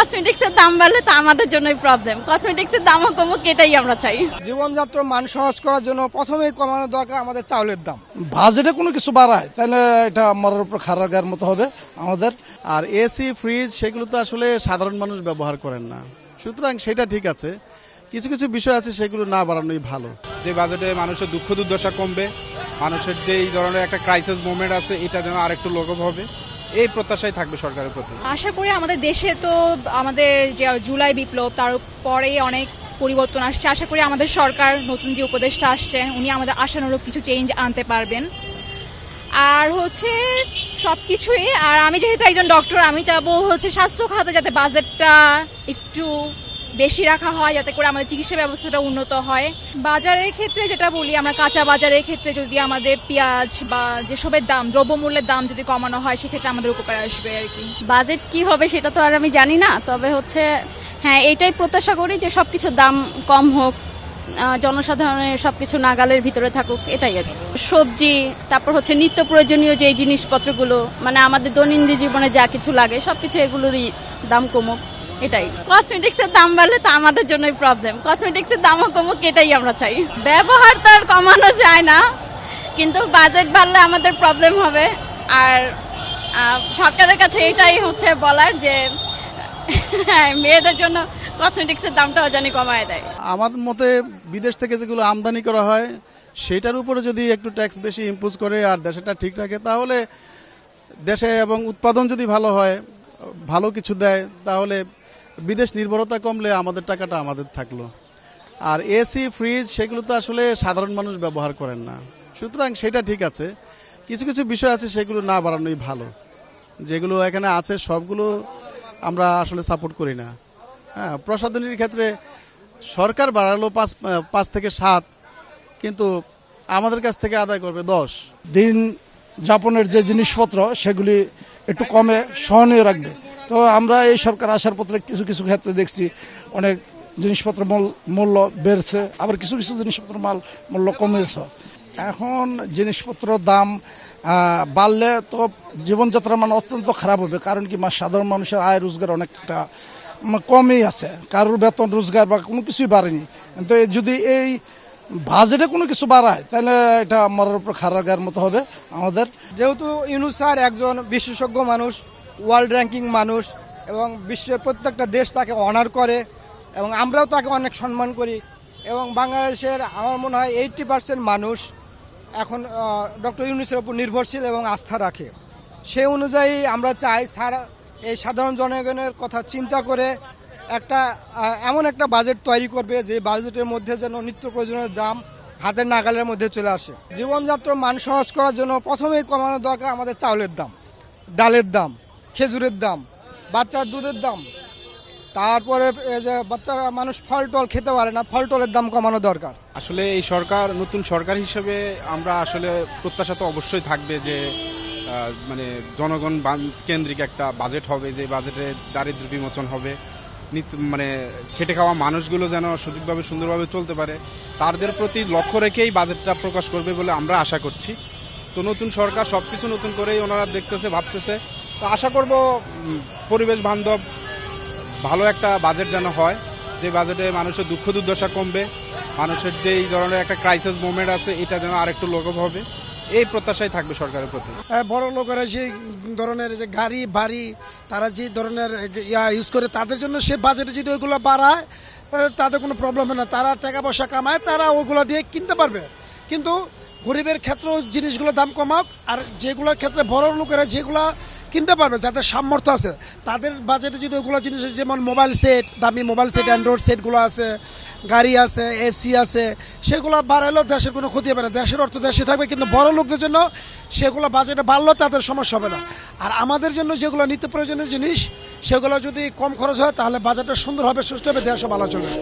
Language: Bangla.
কসমেটিক্সের দাম বাড়লে তো আমাদের জন্যই প্রবলেম। কসমেটিক্সের দামও কমুক, এটাই আমরা চাই। জীবনযাত্রার মান সহজ করার জন্য প্রথমেই কমানো দরকার আমাদের চাউলের দাম। বাজেটে কোনো কিছু বাড়ায় তাহলে এটা আমার উপর খারাপ গায়ের মতো হবে আমাদের। আর এসি ফ্রিজ সেগুলো তো আসলে সাধারণ মানুষ ব্যবহার করেন না, সুতরাং সেটা ঠিক আছে। কিছু কিছু বিষয় আছে সেগুলো না বাড়ানোই ভালো। যে বাজেটে মানুষের দুঃখ দুর্দশা কমবে, মানুষের যে এই ধরনের একটা ক্রাইসিস মোমেন্ট আছে এটা যেন আরেকটু লাঘব হবে, এই প্রত্যাশাই থাকবে সরকারের প্রতি। আশা করি আমাদের দেশে তো আমাদের যে জুলাই বিপ্লব তারপরে অনেক পরিবর্তন আসছে। আশা করি আমাদের সরকার নতুন যে উপদেষ্টা আসছে উনি আমাদের আশানুরূপ কিছু চেঞ্জ আনতে পারবেন। আর হচ্ছে সবকিছুই, আর আমি যেহেতু একজন ডক্টর আমি চাবো হচ্ছে স্বাস্থ্য খাতে যাতে বাজেটটা একটু বেশি রাখা হয়, যাতে করে আমাদের চিকিৎসা ব্যবস্থাটা উন্নত হয়। বাজারের ক্ষেত্রে যেটা বলি, আমরা কাঁচা বাজারের ক্ষেত্রে যদি আমাদের পেঁয়াজ বা যেসবের দাম, দ্রব্যমূল্যের দাম যদি কমানো হয় সেক্ষেত্রে আমাদের উপকার আসবে আর কি। বাজেট কি হবে সেটা তো আর আমি জানি না, তবে হচ্ছে হ্যাঁ এইটাই প্রত্যাশা করি যে সবকিছুর দাম কম হোক, জনসাধারণের সবকিছু নাগালের ভিতরে থাকুক, এটাই আর কি। সবজি, তারপর হচ্ছে নিত্য প্রয়োজনীয় যে জিনিসপত্রগুলো, মানে আমাদের দৈনন্দিন জীবনে যা কিছু লাগে সবকিছু এগুলোরই দাম কমুক, এটাই। কসমেটিক্সের দাম বাড়লে তো আমাদের জন্যই প্রবলেম। কসমেটিক্সের দামও কমুক, এটাই আমরা চাই। ব্যবহার তো আর কমানো যায় না, কিন্তু বাজেট বাড়লে আমাদের প্রবলেম হবে। আর সরকারের কাছে এটাই হচ্ছে বলার যে হ্যাঁ, মেয়েদের জন্য কসমেটিক্সের দামটাও জানি কমায় দেয়। আমার মতে বিদেশ থেকে যেগুলো আমদানি করা হয় সেটার উপরে যদি একটু ট্যাক্স বেশি ইম্পোজ করে আর দেশেটা ঠিক রাখে, তাহলে দেশে এবং উৎপাদন যদি ভালো হয়, ভালো কিছু দেয়, তাহলে বিদেশ নির্ভরতা কমলে আমাদের টাকাটা আমাদের থাকলো। আর এসি ফ্রিজ সেগুলো তো আসলে সাধারণ মানুষ ব্যবহার করেন না, সুতরাং সেটা ঠিক আছে। কিছু কিছু বিষয় আছে সেগুলো না বাড়ানোই ভালো। যেগুলো এখানে আছে সবগুলো আমরা আসলে সাপোর্ট করি না। হ্যাঁ, প্রসাধনীর ক্ষেত্রে সরকার বাড়ালো 5 থেকে 7, কিন্তু আমাদের কাছ থেকে আদায় করবে 10। দিন যাপনের যে জিনিসপত্র সেগুলি একটু কমে সহনীয় রাখবে। তো আমরা এই সরকার আসার পত্রে কিছু কিছু ক্ষেত্রে দেখছি অনেক জিনিসপত্র মূল্য বেড়েছে, আবার কিছু কিছু জিনিসপত্র মূল্য কমেছে। এখন জিনিসপত্র দাম বাড়লে তো জীবনযাত্রার মান অত্যন্ত খারাপ হবে। কারণ কি, সাধারণ মানুষের আয় রোজগার অনেকটা কমই আছে, কারোর বেতন রোজগার বা কোনো কিছুই বাড়েনি। কিন্তু যদি এই বাজেটে কোনো কিছু বাড়ায় তাহলে এটা আমার উপর খারাপ গায়ের মতো হবে আমাদের। যেহেতু ইউনূস স্যার একজন বিশেষজ্ঞ মানুষ, ওয়ার্ল্ড র্যাঙ্কিং মানুষ, এবং বিশ্বের প্রত্যেকটা দেশ তাকে অনার করে এবং আমরাও তাকে অনেক সম্মান করি। এবং বাংলাদেশের আমার মনে হয় 80% মানুষ এখন ডক্টর ইউনূসের উপর নির্ভরশীল এবং আস্থা রাখে। সেই অনুযায়ী আমরা চাই স্যার এই সাধারণ জনগণের কথা চিন্তা করে এমন একটা বাজেট তৈরি করবে যে বাজেটের মধ্যে যেন নিত্য প্রয়োজনীয় দাম হাতের নাগালের মধ্যে চলে আসে। জীবনযাত্রার মান সহজ করার জন্য প্রথমেই কমানো দরকার আমাদের চাউলের দাম, ডালের দাম, খেজুরের দাম, বাচ্চার দুধের দাম। তারপরে যে বাচ্চারা মানুষ ফল টল খেতে পারে না, ফল টলের দাম কমানো দরকার। আসলে এই সরকার, নতুন সরকার হিসেবে আমরা আসলে প্রত্যাশা তো অবশ্যই থাকবে যে মানে জনগণ কেন্দ্রিক একটা বাজেট হবে, যে বাজেটে দারিদ্র্য বিমোচন হবে, মানে খেটে খাওয়া মানুষগুলো যেন সঠিকভাবে সুন্দরভাবে চলতে পারে, তাদের প্রতি লক্ষ্য রেখেই বাজেটটা প্রকাশ করবে বলে আমরা আশা করছি। তো নতুন সরকার সবকিছু নতুন করেই ওনারা দেখতেছে, ভাবতেছে। তো আশা করব পরিবেশ বান্ধব ভালো একটা বাজেট যেন হয়, যে বাজেটে মানুষের দুঃখ দুর্দশা কমবে, মানুষের যে এই ধরনের একটা ক্রাইসিস মোমেন্ট আছে এটা যেন আরেকটু লাঘব হবে, এই প্রত্যাশাই থাকবে সরকারের প্রতি। বড় লোকেরা যে ধরনের যে গাড়ি বাড়ি তারা যে ধরনের ইউজ করে, তাদের জন্য সে বাজেটে যদি ওইগুলো বাড়ায় তাদের কোনো প্রবলেম হয় না, তারা টাকা পয়সা কামায়, তারা ওইগুলো দিয়ে কিনতে পারবে। কিন্তু গরিবের ক্ষেত্রেও জিনিসগুলো দাম কমাক, আর যেগুলোর ক্ষেত্রে বড় লোকেরা যেগুলো কিনতে পারবে, যাদের সামর্থ্য আছে তাদের বাজেটে যদি ওইগুলো জিনিস, যেমন মোবাইল সেট, দামি মোবাইল সেট, অ্যান্ড্রয়েড সেটগুলো আছে, গাড়ি আছে, এসি আছে, সেগুলো বাড়ালেও দেশের কোনো ক্ষতি হবে না, দেশের অর্থ দেশে থাকবে। কিন্তু বড় লোকদের জন্য সেগুলো বাজেটে বাড়লেও তাদের সমস্যা হবে না। আর আমাদের জন্য যেগুলো নিত্য প্রয়োজনীয় জিনিস সেগুলো যদি কম খরচ হয় তাহলে বাজেটটা সুন্দর হবে, সুস্থ হবে, দেশও ভালো চলবে।